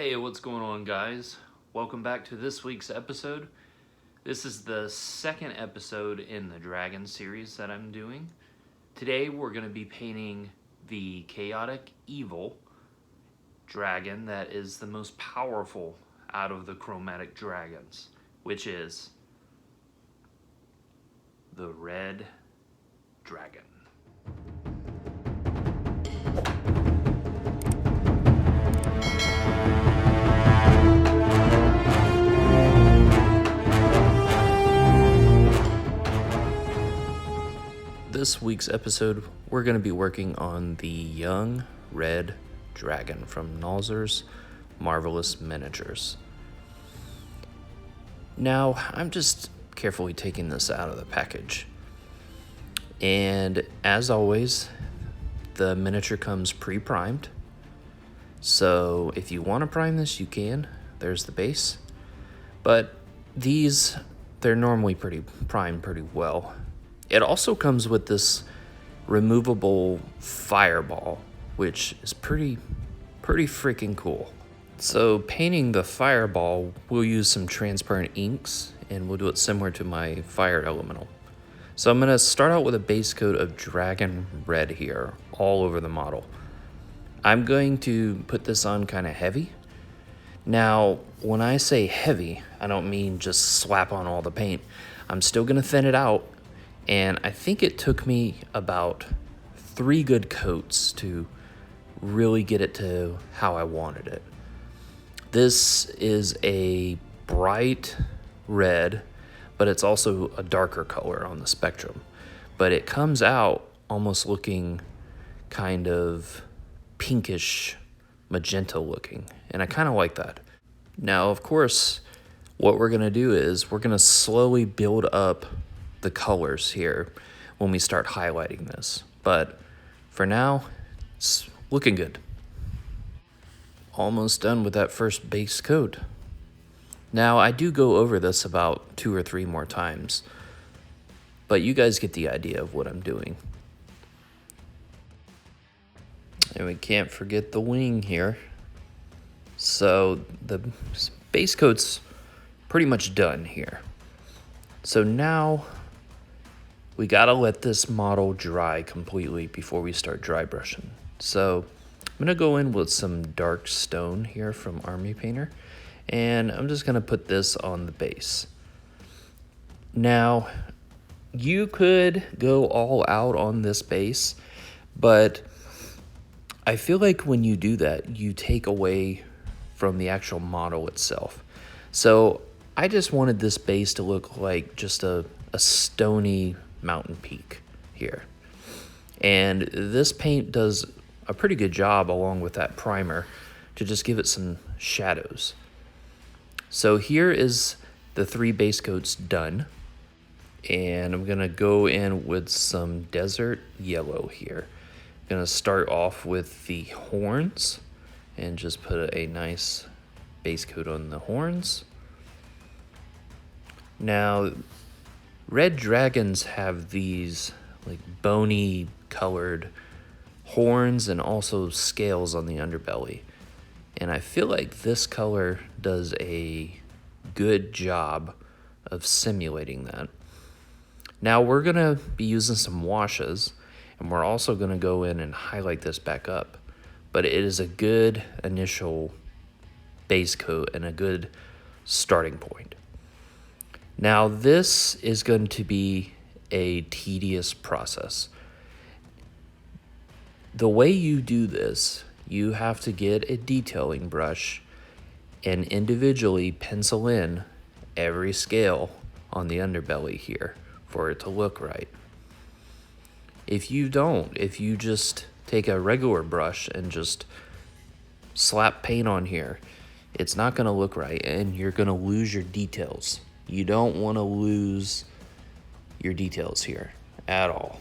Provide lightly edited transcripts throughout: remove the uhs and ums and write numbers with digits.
Hey, what's going on, guys? Welcome back to this week's episode. This is the second episode in the Dragon series that I'm doing. Today we're going to be painting the chaotic evil dragon that is the most powerful out of the chromatic dragons, which is the red dragon. This week's episode, we're going to be working on the young red dragon from Nalzur's Marvelous Miniatures. Now, I'm just carefully taking this out of the package. And as always, the miniature comes pre-primed. So if you want to prime this, you can. There's the base. But these, they're normally primed pretty well. It also comes with this removable fireball, which is pretty freaking cool. So painting the fireball, we'll use some transparent inks, and we'll do it similar to my fire elemental. So I'm going to start out with a base coat of dragon red here, all over the model. I'm going to put this on kind of heavy. Now, when I say heavy, I don't mean just slap on all the paint. I'm still going to thin it out. And I think it took me about 3 good coats to really get it to how I wanted it. This is a bright red, but it's also a darker color on the spectrum. But it comes out almost looking kind of pinkish, magenta looking. And I kind of like that. Now, of course, what we're going to do is we're going to slowly build up the colors here when we start highlighting this, but for now it's looking good. Almost done with that first base coat. Now I do go over this about 2 or 3 more times, but you guys get the idea of what I'm doing. And we can't forget the wing here. So the base coat's pretty much done here. So now we gotta let this model dry completely before we start dry brushing. So I'm gonna go in with some dark stone here from Army Painter, and I'm just gonna put this on the base. Now, you could go all out on this base, but I feel like when you do that, you take away from the actual model itself. So I just wanted this base to look like just a stony mountain peak here. And this paint does a pretty good job along with that primer to just give it some shadows. So here is the 3 base coats done. And I'm gonna go in with some desert yellow here. I'm gonna start off with the horns and just put a nice base coat on the horns. Now, red dragons have these like bony colored horns and also scales on the underbelly. And I feel like this color does a good job of simulating that. Now we're gonna be using some washes, and we're also gonna go in and highlight this back up. But it is a good initial base coat and a good starting point. Now this is going to be a tedious process. The way you do this, you have to get a detailing brush and individually pencil in every scale on the underbelly here for it to look right. If you just take a regular brush and just slap paint on here, it's not going to look right and you're going to lose your details. You don't want to lose your details here at all.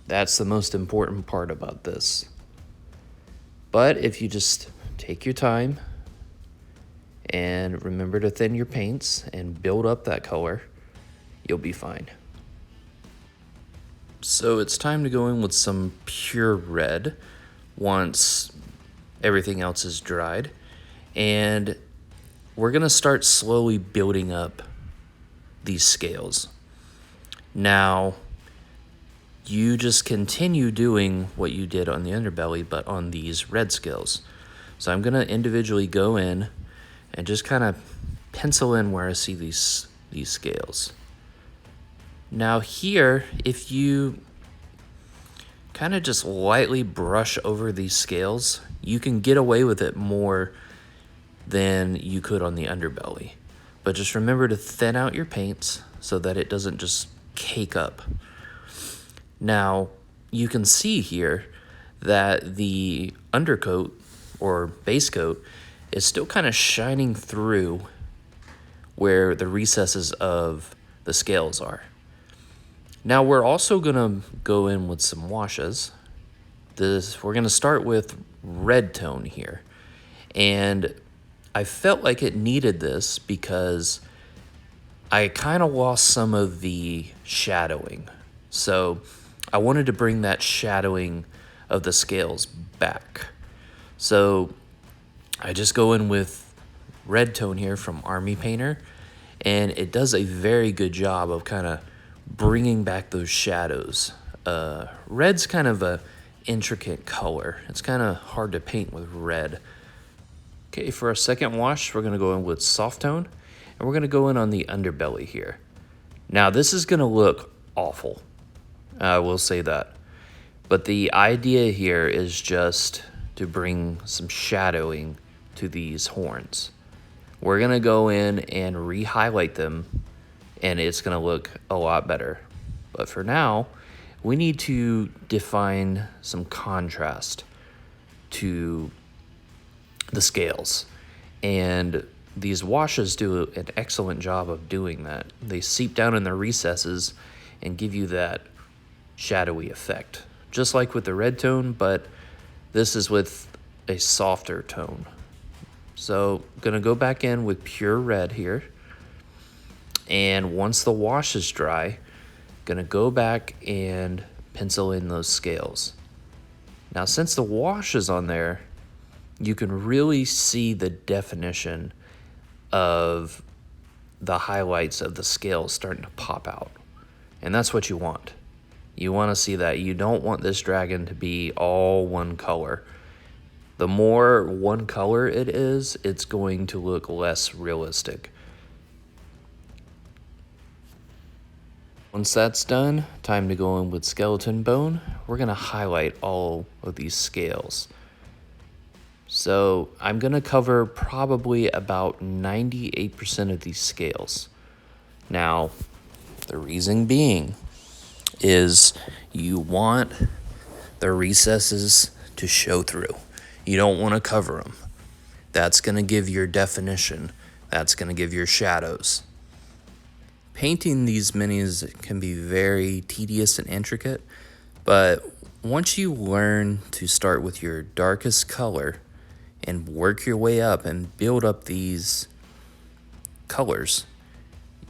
That's the most important part about this. But if you just take your time and remember to thin your paints and build up that color, you'll be fine. So it's time to go in with some pure red once everything else is dried. And we're gonna start slowly building up these scales. Now, you just continue doing what you did on the underbelly, but on these red scales. So I'm gonna individually go in and just kind of pencil in where I see these scales. Now here, if you kind of just lightly brush over these scales, you can get away with it more than you could on the underbelly. But just remember to thin out your paints so that it doesn't just cake up. Now, you can see here that the undercoat or base coat is still kind of shining through where the recesses of the scales are. Now we're also gonna go in with some washes. We're gonna start with red tone here. And I felt like it needed this because I kind of lost some of the shadowing. So I wanted to bring that shadowing of the scales back. So I just go in with red tone here from Army Painter, and it does a very good job of kind of bringing back those shadows. Red's kind of a intricate color. It's kind of hard to paint with red. Okay, for our second wash, we're gonna go in with soft tone, and we're gonna go in on the underbelly here. Now this is gonna look awful, I will say that. But the idea here is just to bring some shadowing to these horns. We're gonna go in and re-highlight them, and it's gonna look a lot better. But for now, we need to define some contrast to the scales. And these washes do an excellent job of doing that. They seep down in the recesses and give you that shadowy effect. Just like with the red tone, but this is with a softer tone. So I'm gonna go back in with pure red here. And once the wash is dry, gonna go back and pencil in those scales. Now, since the wash is on there, you can really see the definition of the highlights of the scales starting to pop out. And that's what you want. You want to see that. You don't want this dragon to be all one color. The more one color it is, it's going to look less realistic. Once that's done, time to go in with skeleton bone. We're gonna highlight all of these scales. So I'm gonna cover probably about 98% of these scales. Now, the reason being is you want the recesses to show through. You don't want to cover them. That's going to give your definition. That's going to give your shadows. Painting these minis can be very tedious and intricate, but once you learn to start with your darkest color and work your way up and build up these colors,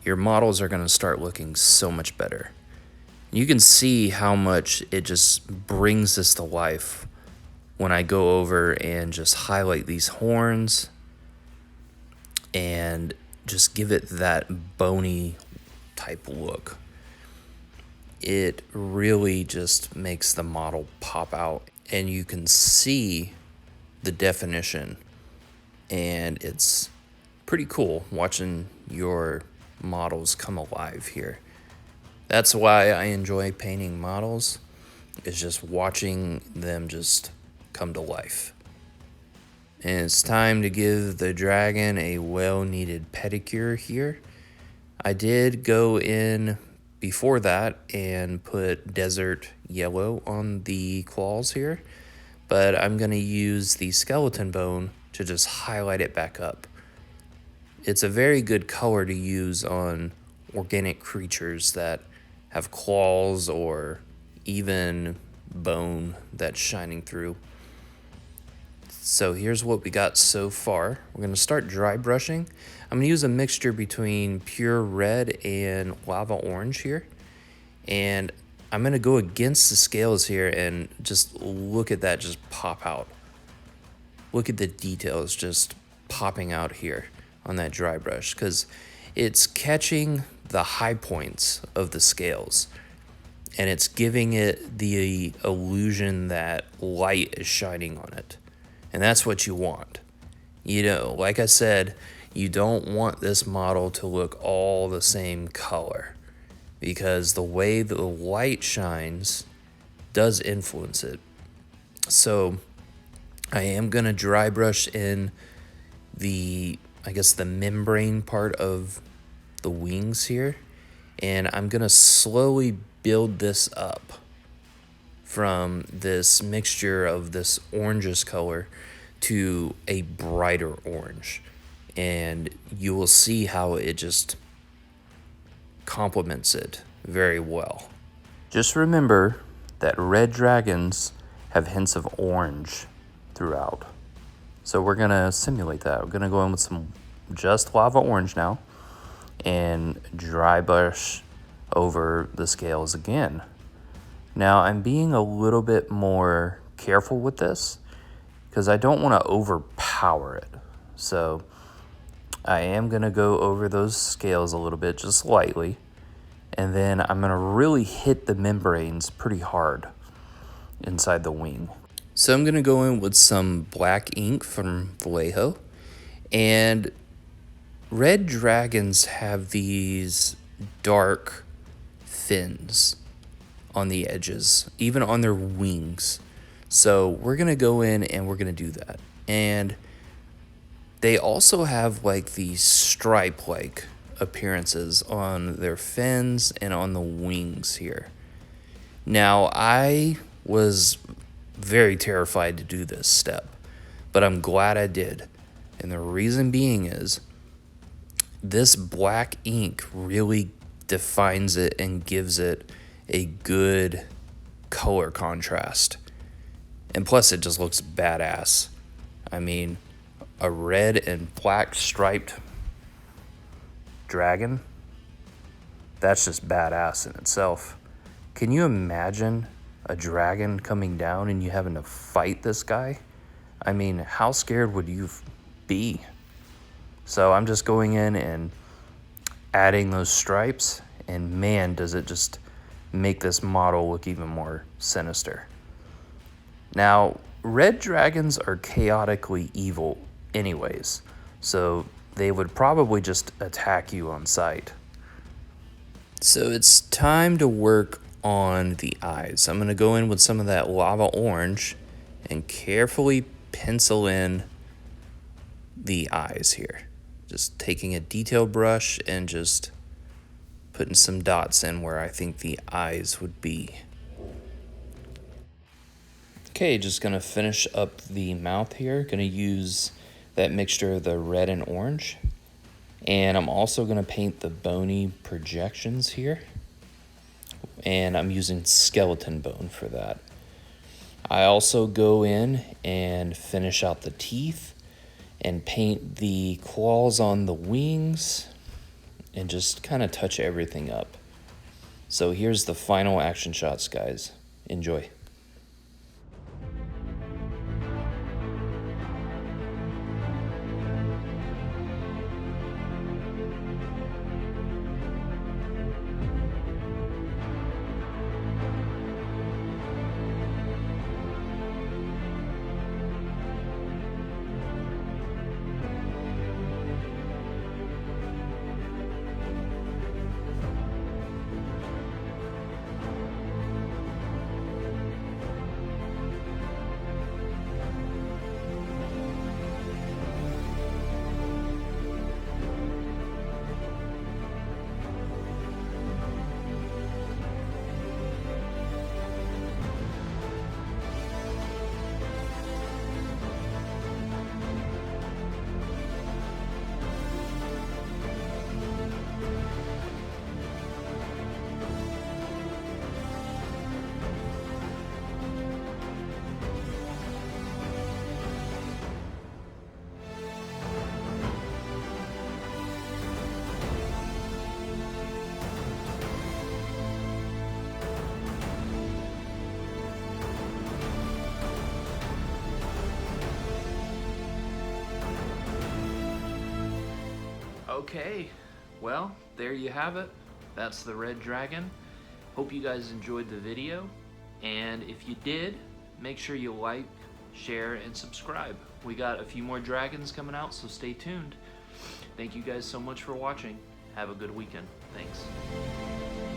your models are going to start looking so much better. You can see how much it just brings this to life when I go over and just highlight these horns and just give it that bony type look. It really just makes the model pop out, and you can see the definition, and it's pretty cool watching your models come alive here. That's why I enjoy painting models, is just watching them just come to life. And it's time to give the dragon a well-needed pedicure here. I did go in before that and put desert yellow on the claws here, but I'm gonna use the skeleton bone to just highlight it back up. It's a very good color to use on organic creatures that have claws or even bone that's shining through. So here's what we got so far. We're gonna start dry brushing. I'm gonna use a mixture between pure red and lava orange here. And I'm gonna go against the scales here and just look at that just pop out. Look at the details just popping out here on that dry brush because it's catching the high points of the scales and it's giving it the illusion that light is shining on it. And that's what you want. You know, like I said, you don't want this model to look all the same color because the way the light shines does influence it. So I am going to dry brush in the membrane part of the wings here. And I'm going to slowly build this up from this mixture of this orangish color to a brighter orange. And you will see how it just complements it very well. Just remember that red dragons have hints of orange throughout. So we're gonna simulate that. We're gonna go in with some just lava orange now and dry brush over the scales again. Now I'm being a little bit more careful with this because I don't want to overpower it. So I am going to go over those scales a little bit, just lightly. And then I'm going to really hit the membranes pretty hard inside the wing. So I'm going to go in with some black ink from Vallejo. And red dragons have these dark fins on the edges, even on their wings. So we're going to go in and we're going to do that. And they also have like these stripe-like appearances on their fins and on the wings here. Now, I was very terrified to do this step, but I'm glad I did. And the reason being is this black ink really defines it and gives it a good color contrast. And plus, it just looks badass. I mean, a red and black striped dragon, that's just badass in itself. Can you imagine a dragon coming down and you having to fight this guy? I mean, how scared would you be? So I'm just going in and adding those stripes, and man, does it just make this model look even more sinister. Now, red dragons are chaotically evil anyways, so they would probably just attack you on sight. So it's time to work on the eyes. I'm going to go in with some of that lava orange and carefully pencil in the eyes here. Just taking a detail brush and just putting some dots in where I think the eyes would be. Okay, just going to finish up the mouth here. Going to use that mixture of the red and orange. And I'm also going to paint the bony projections here. And I'm using skeleton bone for that. I also go in and finish out the teeth and paint the claws on the wings and just kind of touch everything up. So here's the final action shots, guys. Enjoy. Okay, well, there you have it. That's the red dragon. Hope you guys enjoyed the video, and if you did, make sure you like, share, and subscribe. We got a few more dragons coming out, so stay tuned. Thank you guys so much for watching. Have a good weekend. Thanks.